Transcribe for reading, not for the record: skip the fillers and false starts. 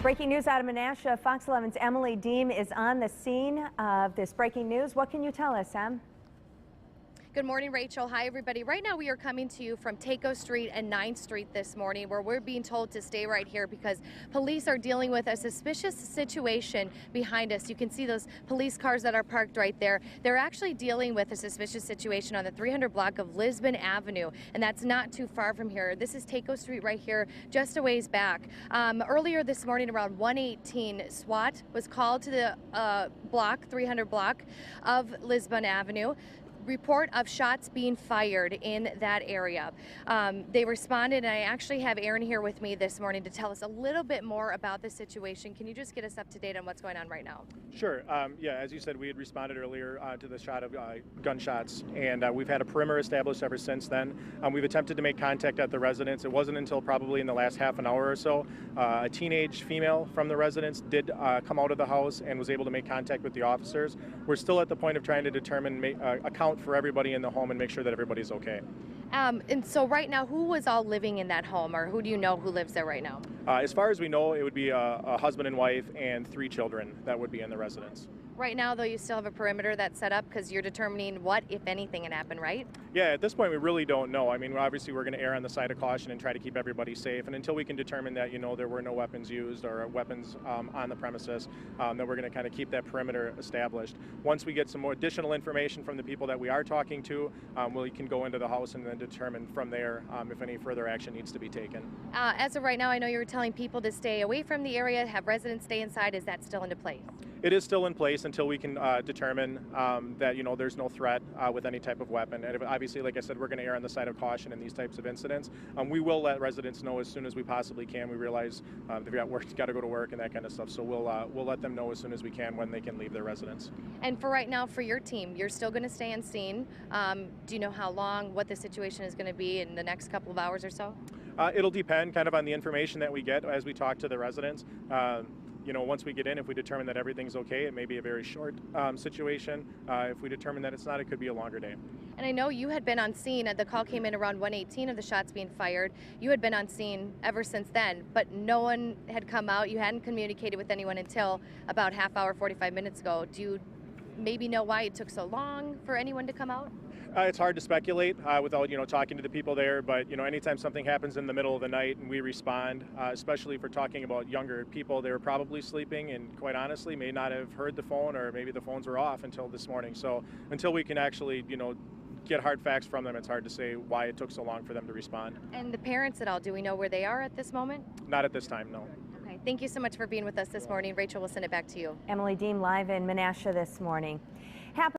Breaking news out of Menasha. Fox 11's Emily Deem is on the scene of this breaking news. What can you tell us, Em? Good morning, Rachel. Hi, everybody. Right now we are coming to you from Taco Street and 9th Street this morning, where we're being told to stay right here because police are dealing with a suspicious situation behind us. You can see those police cars that are parked right there. They're actually dealing with a suspicious situation on the 300 block of Lisbon Avenue, and that's not too far from here. This is Taco Street right here, just a ways back. Earlier this morning around 1:18, SWAT was called to the 300 block of Lisbon Avenue. Report of shots being fired in that area. They responded, and I actually have Aaron here with me this morning to tell us a little bit more about the situation. Can you just get us up to date on what's going on right now? Sure. Yeah, as you said, we had responded earlier to the shot of gunshots, and we've had a perimeter established ever since then. We've attempted to make contact at the residence. It wasn't until probably in the last half an hour or so, a teenage female from the residence did come out of the house and was able to make contact with the officers. We're still at the point of trying to determine, account for everybody in the home and make sure that everybody's okay. And so right now, who was all living in that home, or who do you know who lives there right now? As far as we know, it would be a husband and wife and 3 children that would be in the residence. Right now, though, you still have a perimeter that's set up because you're determining what, if anything, had happened, right? Yeah, at this point, we really don't know. I mean, obviously, we're going to err on the side of caution and try to keep everybody safe. And until we can determine that, there were no weapons used or weapons on the premises, then we're going to kind of keep that perimeter established. Once we get some more additional information from the people that we are talking to, we can go into the house and then determine from there if any further action needs to be taken. As of right now, I know you were telling people to stay away from the area, have residents stay inside. Is that still into place? It is still in place until we can determine that there's no threat with any type of weapon. And obviously, like I said, we're going to err on the side of caution in these types of incidents. We will let residents know as soon as we possibly can. We realize they've got work, got to go to work and that kind of stuff. So we'll let them know as soon as we can when they can leave their residence. And for right now, for your team, you're still going to stay on scene. Do you know how long, what the situation is going to be in the next couple of hours or so? It'll depend kind of on the information that we get as we talk to the residents. Once we get in, if we determine that everything's okay, it may be a very short situation. If we determine that it's not, it could be a longer day. And I know you had been on scene. The call came in around 1:18 of the shots being fired. You had been on scene ever since then, but no one had come out. You hadn't communicated with anyone until about half hour, 45 minutes ago. Do you maybe know why it took so long for anyone to come out? It's hard to speculate without talking to the people there, but anytime something happens in the middle of the night and we respond, especially if we're talking about younger people, they were probably sleeping and quite honestly may not have heard the phone, or maybe the phones were off until this morning. So until we can actually get hard facts from them, it's hard to say why it took so long for them to respond. And the parents at all, do we know where they are at this moment? Not at this time, no. Okay, thank you so much for being with us this morning. Rachel, we'll send it back to you. Emily Deem live in Menasha this morning.